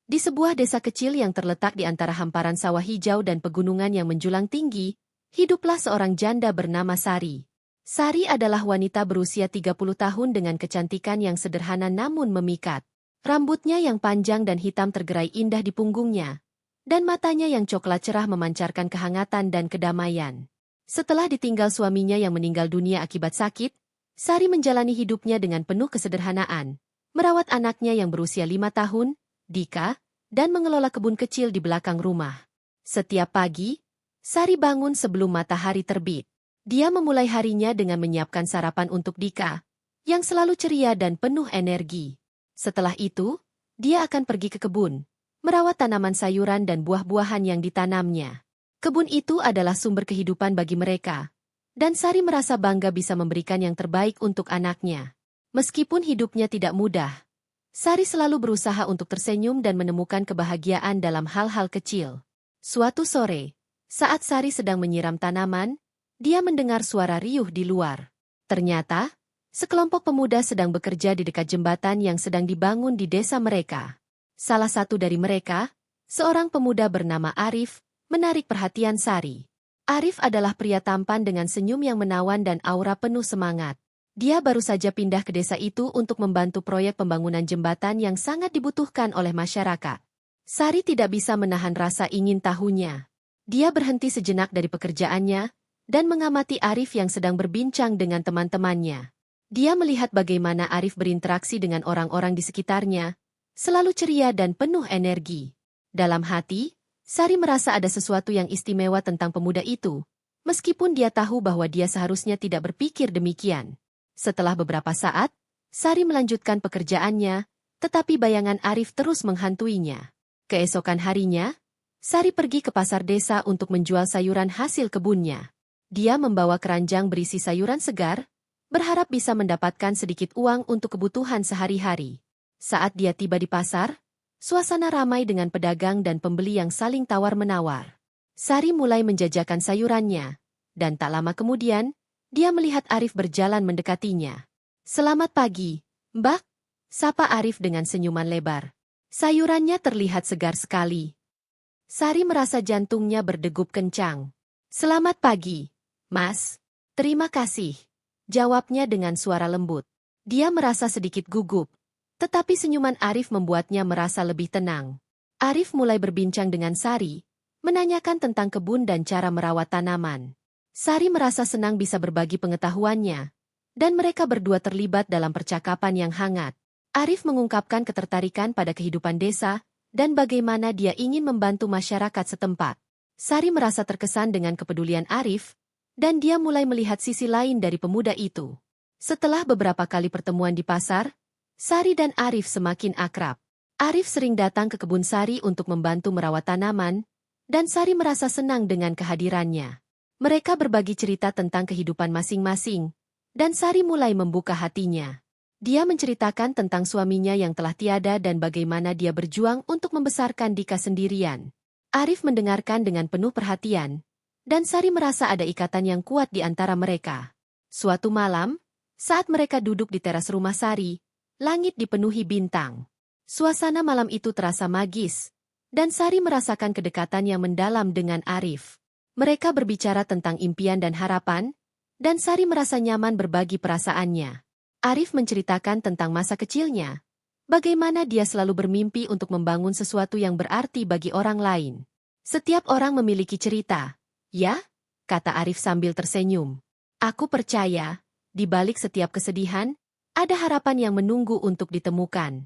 Di sebuah desa kecil yang terletak di antara hamparan sawah hijau dan pegunungan yang menjulang tinggi, hiduplah seorang janda bernama Sari. Sari adalah wanita berusia 30 tahun dengan kecantikan yang sederhana namun memikat. Rambutnya yang panjang dan hitam tergerai indah di punggungnya, dan matanya yang coklat cerah memancarkan kehangatan dan kedamaian. Setelah ditinggal suaminya yang meninggal dunia akibat sakit, Sari menjalani hidupnya dengan penuh kesederhanaan, merawat anaknya yang berusia 5 tahun, Dika, dan mengelola kebun kecil di belakang rumah. Setiap pagi, Sari bangun sebelum matahari terbit. Dia memulai harinya dengan menyiapkan sarapan untuk Dika, yang selalu ceria dan penuh energi. Setelah itu, dia akan pergi ke kebun, merawat tanaman sayuran dan buah-buahan yang ditanamnya. Kebun itu adalah sumber kehidupan bagi mereka, dan Sari merasa bangga bisa memberikan yang terbaik untuk anaknya. Meskipun hidupnya tidak mudah, Sari selalu berusaha untuk tersenyum dan menemukan kebahagiaan dalam hal-hal kecil. Suatu sore, saat Sari sedang menyiram tanaman, dia mendengar suara riuh di luar. Ternyata, sekelompok pemuda sedang bekerja di dekat jembatan yang sedang dibangun di desa mereka. Salah satu dari mereka, seorang pemuda bernama Arif, menarik perhatian Sari. Arif adalah pria tampan dengan senyum yang menawan dan aura penuh semangat. Dia baru saja pindah ke desa itu untuk membantu proyek pembangunan jembatan yang sangat dibutuhkan oleh masyarakat. Sari tidak bisa menahan rasa ingin tahunya. Dia berhenti sejenak dari pekerjaannya dan mengamati Arif yang sedang berbincang dengan teman-temannya. Dia melihat bagaimana Arif berinteraksi dengan orang-orang di sekitarnya, selalu ceria dan penuh energi. Dalam hati, Sari merasa ada sesuatu yang istimewa tentang pemuda itu, meskipun dia tahu bahwa dia seharusnya tidak berpikir demikian. Setelah beberapa saat, Sari melanjutkan pekerjaannya, tetapi bayangan Arif terus menghantuinya. Keesokan harinya, Sari pergi ke pasar desa untuk menjual sayuran hasil kebunnya. Dia membawa keranjang berisi sayuran segar, berharap bisa mendapatkan sedikit uang untuk kebutuhan sehari-hari. Saat dia tiba di pasar, suasana ramai dengan pedagang dan pembeli yang saling tawar-menawar. Sari mulai menjajakan sayurannya, dan tak lama kemudian, dia melihat Arif berjalan mendekatinya. "Selamat pagi, Mbak," sapa Arif dengan senyuman lebar. Sayurannya terlihat segar sekali. Sari merasa jantungnya berdegup kencang. "Selamat pagi, Mas." "Terima kasih," jawabnya dengan suara lembut. Dia merasa sedikit gugup, tetapi senyuman Arif membuatnya merasa lebih tenang. Arif mulai berbincang dengan Sari, menanyakan tentang kebun dan cara merawat tanaman. Sari merasa senang bisa berbagi pengetahuannya, dan mereka berdua terlibat dalam percakapan yang hangat. Arif mengungkapkan ketertarikan pada kehidupan desa, dan bagaimana dia ingin membantu masyarakat setempat. Sari merasa terkesan dengan kepedulian Arif, dan dia mulai melihat sisi lain dari pemuda itu. Setelah beberapa kali pertemuan di pasar, Sari dan Arif semakin akrab. Arif sering datang ke kebun Sari untuk membantu merawat tanaman, dan Sari merasa senang dengan kehadirannya. Mereka berbagi cerita tentang kehidupan masing-masing, dan Sari mulai membuka hatinya. Dia menceritakan tentang suaminya yang telah tiada dan bagaimana dia berjuang untuk membesarkan Dika sendirian. Arif mendengarkan dengan penuh perhatian, dan Sari merasa ada ikatan yang kuat di antara mereka. Suatu malam, saat mereka duduk di teras rumah Sari, langit dipenuhi bintang. Suasana malam itu terasa magis, dan Sari merasakan kedekatan yang mendalam dengan Arif. Mereka berbicara tentang impian dan harapan, dan Sari merasa nyaman berbagi perasaannya. Arif menceritakan tentang masa kecilnya, bagaimana dia selalu bermimpi untuk membangun sesuatu yang berarti bagi orang lain. "Setiap orang memiliki cerita, ya?" kata Arif sambil tersenyum. "Aku percaya, di balik setiap kesedihan, ada harapan yang menunggu untuk ditemukan."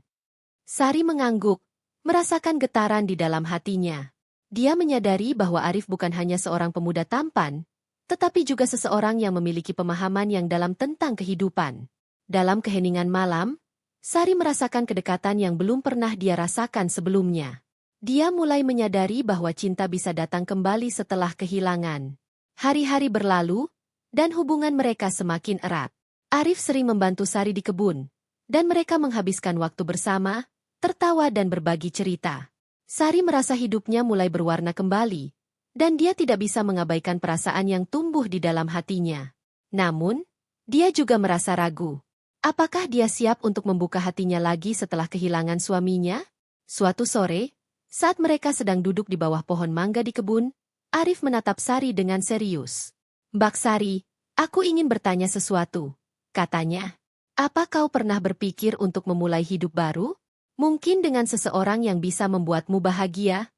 Sari mengangguk, merasakan getaran di dalam hatinya. Dia menyadari bahwa Arif bukan hanya seorang pemuda tampan, tetapi juga seseorang yang memiliki pemahaman yang dalam tentang kehidupan. Dalam keheningan malam, Sari merasakan kedekatan yang belum pernah dia rasakan sebelumnya. Dia mulai menyadari bahwa cinta bisa datang kembali setelah kehilangan. Hari-hari berlalu, dan hubungan mereka semakin erat. Arif sering membantu Sari di kebun, dan mereka menghabiskan waktu bersama, tertawa dan berbagi cerita. Sari merasa hidupnya mulai berwarna kembali, dan dia tidak bisa mengabaikan perasaan yang tumbuh di dalam hatinya. Namun, dia juga merasa ragu. Apakah dia siap untuk membuka hatinya lagi setelah kehilangan suaminya? Suatu sore, saat mereka sedang duduk di bawah pohon mangga di kebun, Arif menatap Sari dengan serius. "Mbak Sari, aku ingin bertanya sesuatu," katanya. "Apa kau pernah berpikir untuk memulai hidup baru? Mungkin dengan seseorang yang bisa membuatmu bahagia?"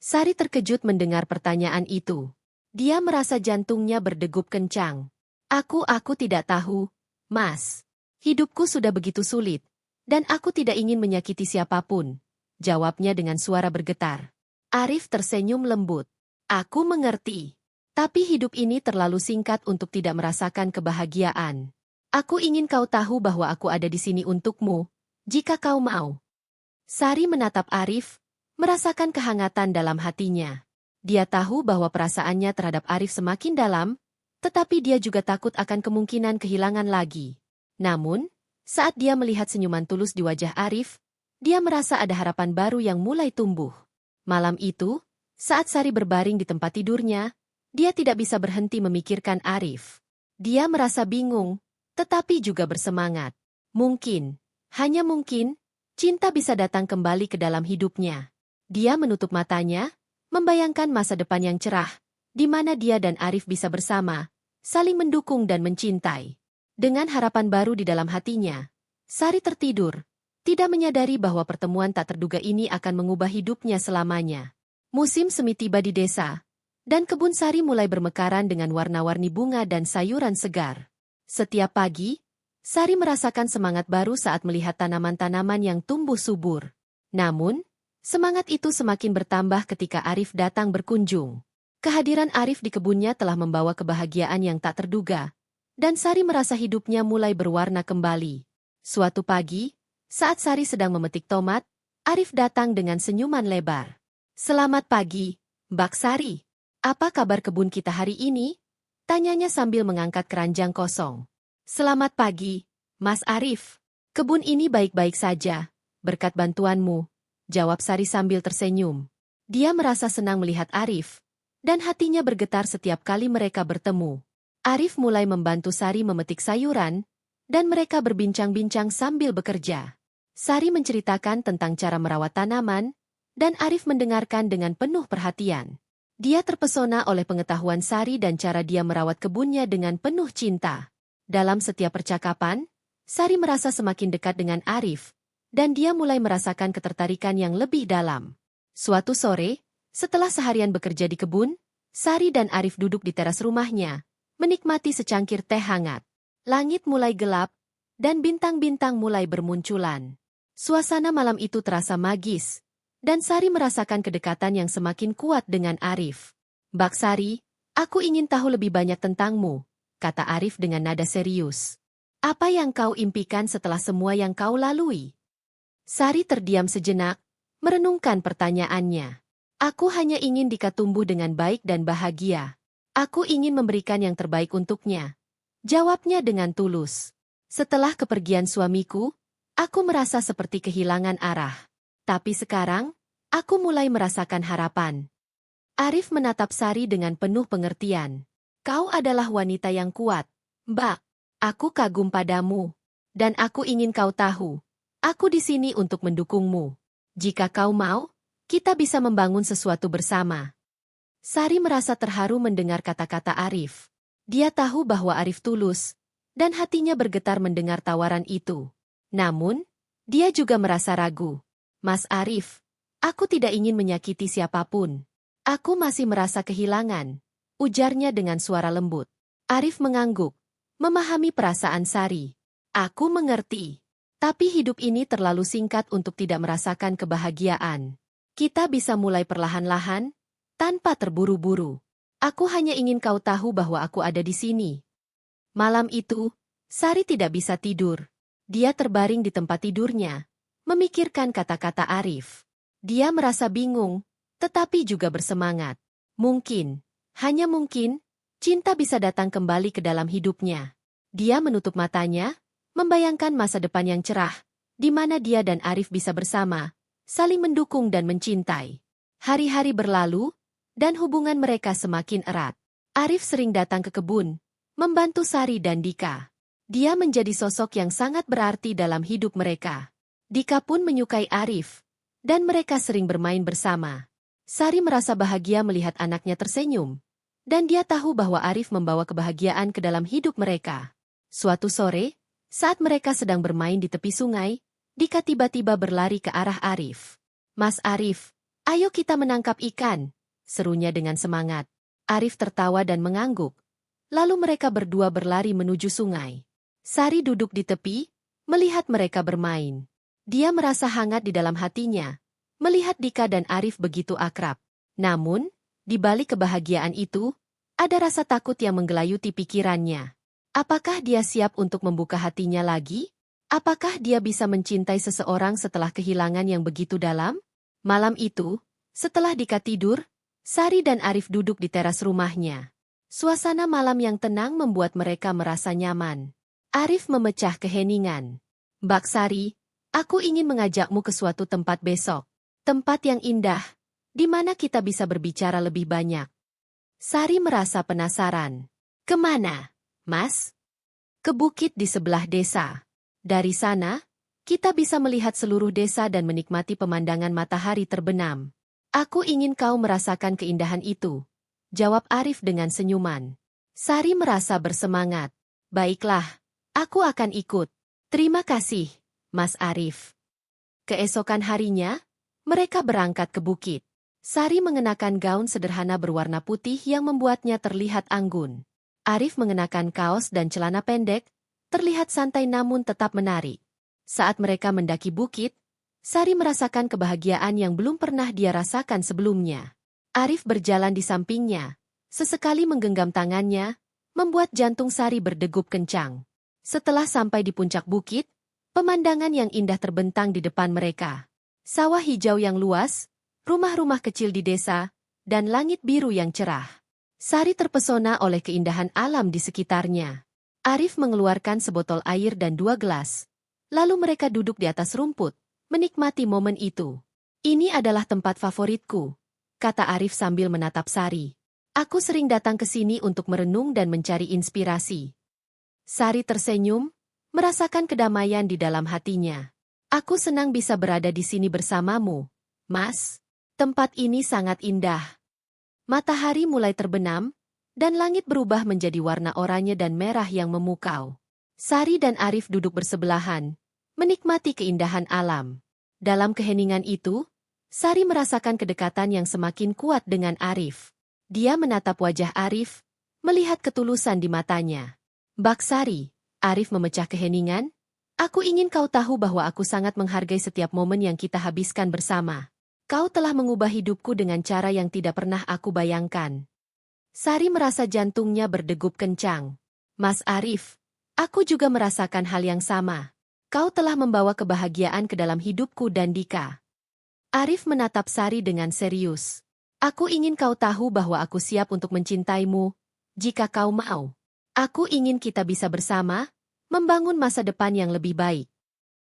Sari terkejut mendengar pertanyaan itu. Dia merasa jantungnya berdegup kencang. Aku tidak tahu, Mas. Hidupku sudah begitu sulit, dan aku tidak ingin menyakiti siapapun," jawabnya dengan suara bergetar. Arif tersenyum lembut. "Aku mengerti. Tapi hidup ini terlalu singkat untuk tidak merasakan kebahagiaan. Aku ingin kau tahu bahwa aku ada di sini untukmu, jika kau mau." Sari menatap Arif, merasakan kehangatan dalam hatinya. Dia tahu bahwa perasaannya terhadap Arif semakin dalam, tetapi dia juga takut akan kemungkinan kehilangan lagi. Namun, saat dia melihat senyuman tulus di wajah Arif, dia merasa ada harapan baru yang mulai tumbuh. Malam itu, saat Sari berbaring di tempat tidurnya, dia tidak bisa berhenti memikirkan Arif. Dia merasa bingung, tetapi juga bersemangat. Mungkin, hanya mungkin, cinta bisa datang kembali ke dalam hidupnya. Dia menutup matanya, membayangkan masa depan yang cerah, di mana dia dan Arif bisa bersama, saling mendukung dan mencintai. Dengan harapan baru di dalam hatinya, Sari tertidur, tidak menyadari bahwa pertemuan tak terduga ini akan mengubah hidupnya selamanya. Musim semi tiba di desa, dan kebun Sari mulai bermekaran dengan warna-warni bunga dan sayuran segar. Setiap pagi, Sari merasakan semangat baru saat melihat tanaman-tanaman yang tumbuh subur. Namun, semangat itu semakin bertambah ketika Arif datang berkunjung. Kehadiran Arif di kebunnya telah membawa kebahagiaan yang tak terduga, dan Sari merasa hidupnya mulai berwarna kembali. Suatu pagi, saat Sari sedang memetik tomat, Arif datang dengan senyuman lebar. "Selamat pagi, Mbak Sari. Apa kabar kebun kita hari ini?" tanyanya sambil mengangkat keranjang kosong. "Selamat pagi, Mas Arif. Kebun ini baik-baik saja, berkat bantuanmu," jawab Sari sambil tersenyum. Dia merasa senang melihat Arif, dan hatinya bergetar setiap kali mereka bertemu. Arif mulai membantu Sari memetik sayuran, dan mereka berbincang-bincang sambil bekerja. Sari menceritakan tentang cara merawat tanaman, dan Arif mendengarkan dengan penuh perhatian. Dia terpesona oleh pengetahuan Sari dan cara dia merawat kebunnya dengan penuh cinta. Dalam setiap percakapan, Sari merasa semakin dekat dengan Arif, dan dia mulai merasakan ketertarikan yang lebih dalam. Suatu sore, setelah seharian bekerja di kebun, Sari dan Arif duduk di teras rumahnya, menikmati secangkir teh hangat. Langit mulai gelap, dan bintang-bintang mulai bermunculan. Suasana malam itu terasa magis, dan Sari merasakan kedekatan yang semakin kuat dengan Arif. "Mbak Sari, aku ingin tahu lebih banyak tentangmu," kata Arif dengan nada serius. "Apa yang kau impikan setelah semua yang kau lalui?" Sari terdiam sejenak, merenungkan pertanyaannya. "Aku hanya ingin Dika tumbuh dengan baik dan bahagia. Aku ingin memberikan yang terbaik untuknya," jawabnya dengan tulus. "Setelah kepergian suamiku, aku merasa seperti kehilangan arah. Tapi sekarang, aku mulai merasakan harapan." Arif menatap Sari dengan penuh pengertian. "Kau adalah wanita yang kuat, Mbak. Aku kagum padamu. Dan aku ingin kau tahu, aku di sini untuk mendukungmu. Jika kau mau, kita bisa membangun sesuatu bersama." Sari merasa terharu mendengar kata-kata Arif. Dia tahu bahwa Arif tulus, dan hatinya bergetar mendengar tawaran itu. Namun, dia juga merasa ragu. "Mas Arif, aku tidak ingin menyakiti siapapun. Aku masih merasa kehilangan," ujarnya dengan suara lembut. Arif mengangguk, memahami perasaan Sari. "Aku mengerti. Tapi hidup ini terlalu singkat untuk tidak merasakan kebahagiaan. Kita bisa mulai perlahan-lahan, tanpa terburu-buru. Aku hanya ingin kau tahu bahwa aku ada di sini." Malam itu, Sari tidak bisa tidur. Dia terbaring di tempat tidurnya, memikirkan kata-kata Arif. Dia merasa bingung, tetapi juga bersemangat. Mungkin, hanya mungkin, cinta bisa datang kembali ke dalam hidupnya. Dia menutup matanya, membayangkan masa depan yang cerah, di mana dia dan Arif bisa bersama, saling mendukung dan mencintai. Hari-hari berlalu, dan hubungan mereka semakin erat. Arif sering datang ke kebun, membantu Sari dan Dika. Dia menjadi sosok yang sangat berarti dalam hidup mereka. Dika pun menyukai Arif, dan mereka sering bermain bersama. Sari merasa bahagia melihat anaknya tersenyum, dan dia tahu bahwa Arif membawa kebahagiaan ke dalam hidup mereka. Suatu sore, saat mereka sedang bermain di tepi sungai, Dika tiba-tiba berlari ke arah Arif. "Mas Arif, ayo kita menangkap ikan," serunya dengan semangat. Arif tertawa dan mengangguk. Lalu mereka berdua berlari menuju sungai. Sari duduk di tepi, melihat mereka bermain. Dia merasa hangat di dalam hatinya, melihat Dika dan Arif begitu akrab. Namun, di balik kebahagiaan itu, ada rasa takut yang menggelayuti pikirannya. Apakah dia siap untuk membuka hatinya lagi? Apakah dia bisa mencintai seseorang setelah kehilangan yang begitu dalam? Malam itu, setelah Dika tidur, Sari dan Arif duduk di teras rumahnya. Suasana malam yang tenang membuat mereka merasa nyaman. Arif memecah keheningan. "Mbak Sari, aku ingin mengajakmu ke suatu tempat besok. Tempat yang indah, di mana kita bisa berbicara lebih banyak." Sari merasa penasaran. "Kemana, Mas?" "Ke bukit di sebelah desa. Dari sana, kita bisa melihat seluruh desa dan menikmati pemandangan matahari terbenam." "Aku ingin kau merasakan keindahan itu," jawab Arif dengan senyuman. Sari merasa bersemangat. "Baiklah, aku akan ikut. Terima kasih, Mas Arif." Keesokan harinya, mereka berangkat ke bukit. Sari mengenakan gaun sederhana berwarna putih yang membuatnya terlihat anggun. Arif mengenakan kaos dan celana pendek, terlihat santai namun tetap menarik. Saat mereka mendaki bukit, Sari merasakan kebahagiaan yang belum pernah dia rasakan sebelumnya. Arif berjalan di sampingnya, sesekali menggenggam tangannya, membuat jantung Sari berdegup kencang. Setelah sampai di puncak bukit, pemandangan yang indah terbentang di depan mereka. Sawah hijau yang luas, rumah-rumah kecil di desa, dan langit biru yang cerah. Sari terpesona oleh keindahan alam di sekitarnya. Arif mengeluarkan sebotol air dan 2 gelas. Lalu mereka duduk di atas rumput, menikmati momen itu. "Ini adalah tempat favoritku," kata Arif sambil menatap Sari. "Aku sering datang ke sini untuk merenung dan mencari inspirasi." Sari tersenyum, merasakan kedamaian di dalam hatinya. "Aku senang bisa berada di sini bersamamu, Mas. Tempat ini sangat indah." Matahari mulai terbenam, dan langit berubah menjadi warna oranye dan merah yang memukau. Sari dan Arif duduk bersebelahan, menikmati keindahan alam. Dalam keheningan itu, Sari merasakan kedekatan yang semakin kuat dengan Arif. Dia menatap wajah Arif, melihat ketulusan di matanya. "Mbak Sari," Arif memecah keheningan, "aku ingin kau tahu bahwa aku sangat menghargai setiap momen yang kita habiskan bersama. Kau telah mengubah hidupku dengan cara yang tidak pernah aku bayangkan." Sari merasa jantungnya berdegup kencang. "Mas Arif, aku juga merasakan hal yang sama. Kau telah membawa kebahagiaan ke dalam hidupku dan Dika." Arif menatap Sari dengan serius. "Aku ingin kau tahu bahwa aku siap untuk mencintaimu, jika kau mau. Aku ingin kita bisa bersama, membangun masa depan yang lebih baik."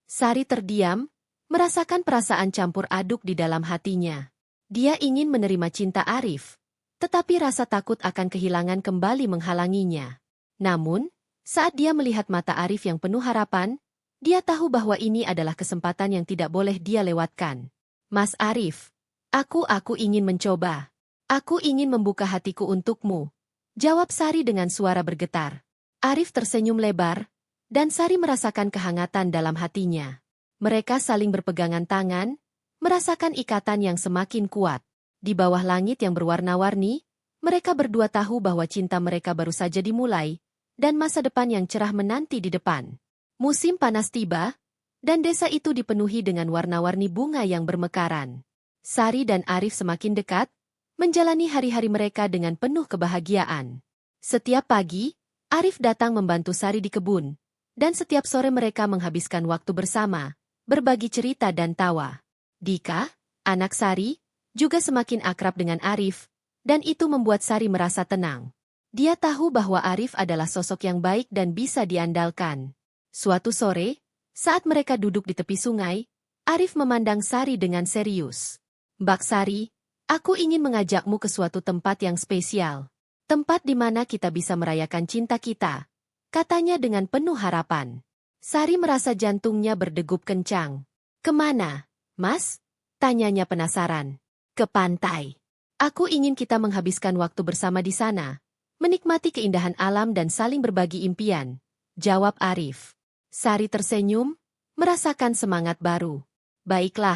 Sari terdiam, merasakan perasaan campur aduk di dalam hatinya. Dia ingin menerima cinta Arif, tetapi rasa takut akan kehilangan kembali menghalanginya. Namun, saat dia melihat mata Arif yang penuh harapan, dia tahu bahwa ini adalah kesempatan yang tidak boleh dia lewatkan. "Mas Arif, aku ingin mencoba. Aku ingin membuka hatiku untukmu," jawab Sari dengan suara bergetar. Arif tersenyum lebar, dan Sari merasakan kehangatan dalam hatinya. Mereka saling berpegangan tangan, merasakan ikatan yang semakin kuat. Di bawah langit yang berwarna-warni, mereka berdua tahu bahwa cinta mereka baru saja dimulai, dan masa depan yang cerah menanti di depan. Musim panas tiba, dan desa itu dipenuhi dengan warna-warni bunga yang bermekaran. Sari dan Arif semakin dekat, menjalani hari-hari mereka dengan penuh kebahagiaan. Setiap pagi, Arif datang membantu Sari di kebun, dan setiap sore mereka menghabiskan waktu bersama, berbagi cerita dan tawa. Dika, anak Sari, juga semakin akrab dengan Arif, dan itu membuat Sari merasa tenang. Dia tahu bahwa Arif adalah sosok yang baik dan bisa diandalkan. Suatu sore, saat mereka duduk di tepi sungai, Arif memandang Sari dengan serius. "Mbak Sari, aku ingin mengajakmu ke suatu tempat yang spesial. Tempat di mana kita bisa merayakan cinta kita," katanya dengan penuh harapan. Sari merasa jantungnya berdegup kencang. "Kemana, Mas?" Tanyanya penasaran. Ke pantai. Aku ingin kita menghabiskan waktu bersama di sana, menikmati keindahan alam dan saling berbagi impian, jawab Arif. Sari tersenyum, merasakan semangat baru. Baiklah,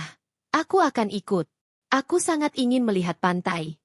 aku akan ikut. Aku sangat ingin melihat pantai.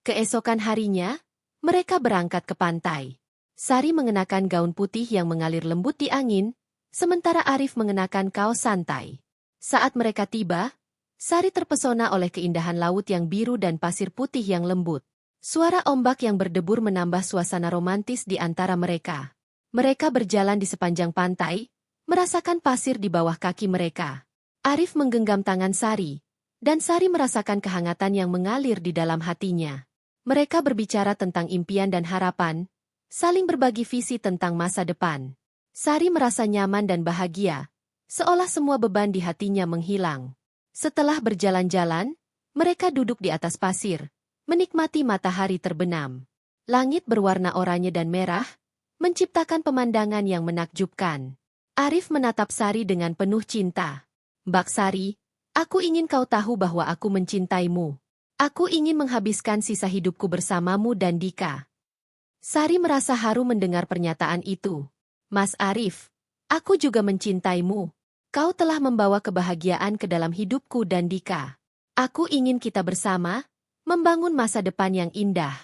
Keesokan harinya, mereka berangkat ke pantai. Sari mengenakan gaun putih yang mengalir lembut di angin, sementara Arif mengenakan kaos santai. Saat mereka tiba, Sari terpesona oleh keindahan laut yang biru dan pasir putih yang lembut. Suara ombak yang berdebur menambah suasana romantis di antara mereka. Mereka berjalan di sepanjang pantai, merasakan pasir di bawah kaki mereka. Arif menggenggam tangan Sari, dan Sari merasakan kehangatan yang mengalir di dalam hatinya. Mereka berbicara tentang impian dan harapan, saling berbagi visi tentang masa depan. Sari merasa nyaman dan bahagia, seolah semua beban di hatinya menghilang. Setelah berjalan-jalan, mereka duduk di atas pasir, menikmati matahari terbenam. Langit berwarna oranye dan merah, menciptakan pemandangan yang menakjubkan. Arif menatap Sari dengan penuh cinta. Mbak Sari, aku ingin kau tahu bahwa aku mencintaimu. Aku ingin menghabiskan sisa hidupku bersamamu dan Dika. Sari merasa haru mendengar pernyataan itu. Mas Arif, aku juga mencintaimu. Kau telah membawa kebahagiaan ke dalam hidupku dan Dika. Aku ingin kita bersama, membangun masa depan yang indah.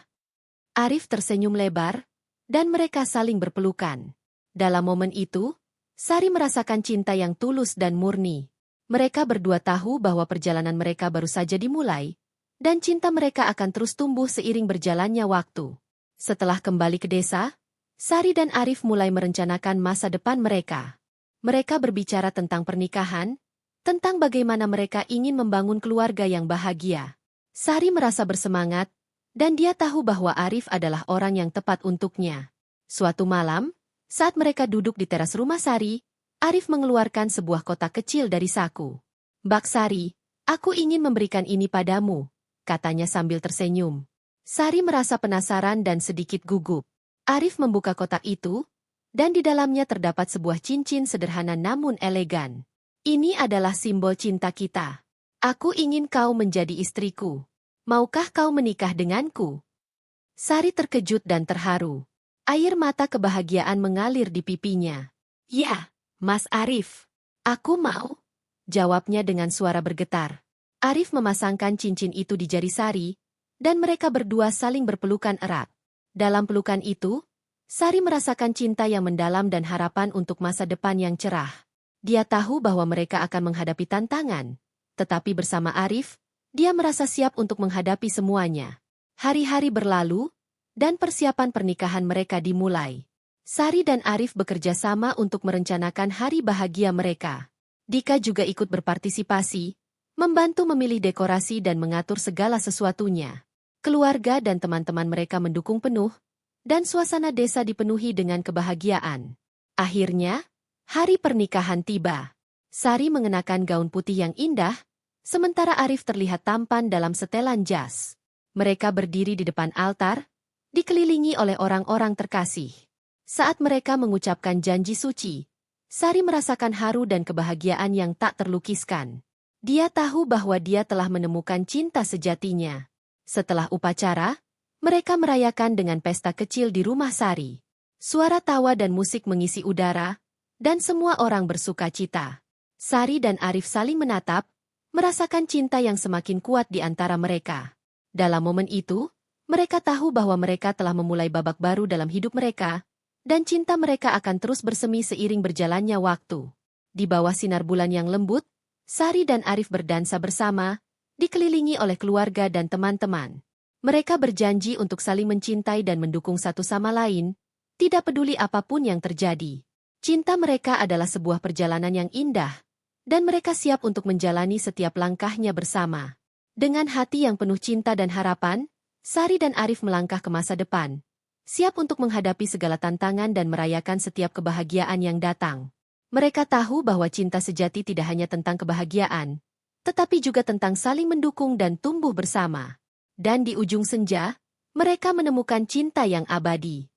Arif tersenyum lebar, dan mereka saling berpelukan. Dalam momen itu, Sari merasakan cinta yang tulus dan murni. Mereka berdua tahu bahwa perjalanan mereka baru saja dimulai, dan cinta mereka akan terus tumbuh seiring berjalannya waktu. Setelah kembali ke desa, Sari dan Arif mulai merencanakan masa depan mereka. Mereka berbicara tentang pernikahan, tentang bagaimana mereka ingin membangun keluarga yang bahagia. Sari merasa bersemangat, dan dia tahu bahwa Arif adalah orang yang tepat untuknya. Suatu malam, saat mereka duduk di teras rumah Sari, Arif mengeluarkan sebuah kotak kecil dari saku. Mbak Sari, aku ingin memberikan ini padamu, katanya sambil tersenyum. Sari merasa penasaran dan sedikit gugup. Arif membuka kotak itu, dan di dalamnya terdapat sebuah cincin sederhana namun elegan. Ini adalah simbol cinta kita. Aku ingin kau menjadi istriku. Maukah kau menikah denganku? Sari terkejut dan terharu. Air mata kebahagiaan mengalir di pipinya. Ya, Mas Arif. Aku mau. Jawabnya dengan suara bergetar. Arif memasangkan cincin itu di jari Sari, dan mereka berdua saling berpelukan erat. Dalam pelukan itu, Sari merasakan cinta yang mendalam dan harapan untuk masa depan yang cerah. Dia tahu bahwa mereka akan menghadapi tantangan, tetapi bersama Arif, dia merasa siap untuk menghadapi semuanya. Hari-hari berlalu, dan persiapan pernikahan mereka dimulai. Sari dan Arif bekerja sama untuk merencanakan hari bahagia mereka. Dika juga ikut berpartisipasi, membantu memilih dekorasi dan mengatur segala sesuatunya. Keluarga dan teman-teman mereka mendukung penuh, dan suasana desa dipenuhi dengan kebahagiaan. Akhirnya, hari pernikahan tiba. Sari mengenakan gaun putih yang indah, sementara Arif terlihat tampan dalam setelan jas. Mereka berdiri di depan altar, dikelilingi oleh orang-orang terkasih. Saat mereka mengucapkan janji suci, Sari merasakan haru dan kebahagiaan yang tak terlukiskan. Dia tahu bahwa dia telah menemukan cinta sejatinya. Setelah upacara, mereka merayakan dengan pesta kecil di rumah Sari. Suara tawa dan musik mengisi udara, dan semua orang bersuka cita. Sari dan Arif saling menatap, merasakan cinta yang semakin kuat di antara mereka. Dalam momen itu, mereka tahu bahwa mereka telah memulai babak baru dalam hidup mereka, dan cinta mereka akan terus bersemi seiring berjalannya waktu. Di bawah sinar bulan yang lembut, Sari dan Arif berdansa bersama, dikelilingi oleh keluarga dan teman-teman. Mereka berjanji untuk saling mencintai dan mendukung satu sama lain, tidak peduli apapun yang terjadi. Cinta mereka adalah sebuah perjalanan yang indah, dan mereka siap untuk menjalani setiap langkahnya bersama. Dengan hati yang penuh cinta dan harapan, Sari dan Arif melangkah ke masa depan, siap untuk menghadapi segala tantangan dan merayakan setiap kebahagiaan yang datang. Mereka tahu bahwa cinta sejati tidak hanya tentang kebahagiaan, tetapi juga tentang saling mendukung dan tumbuh bersama. Dan di ujung senja, mereka menemukan cinta yang abadi.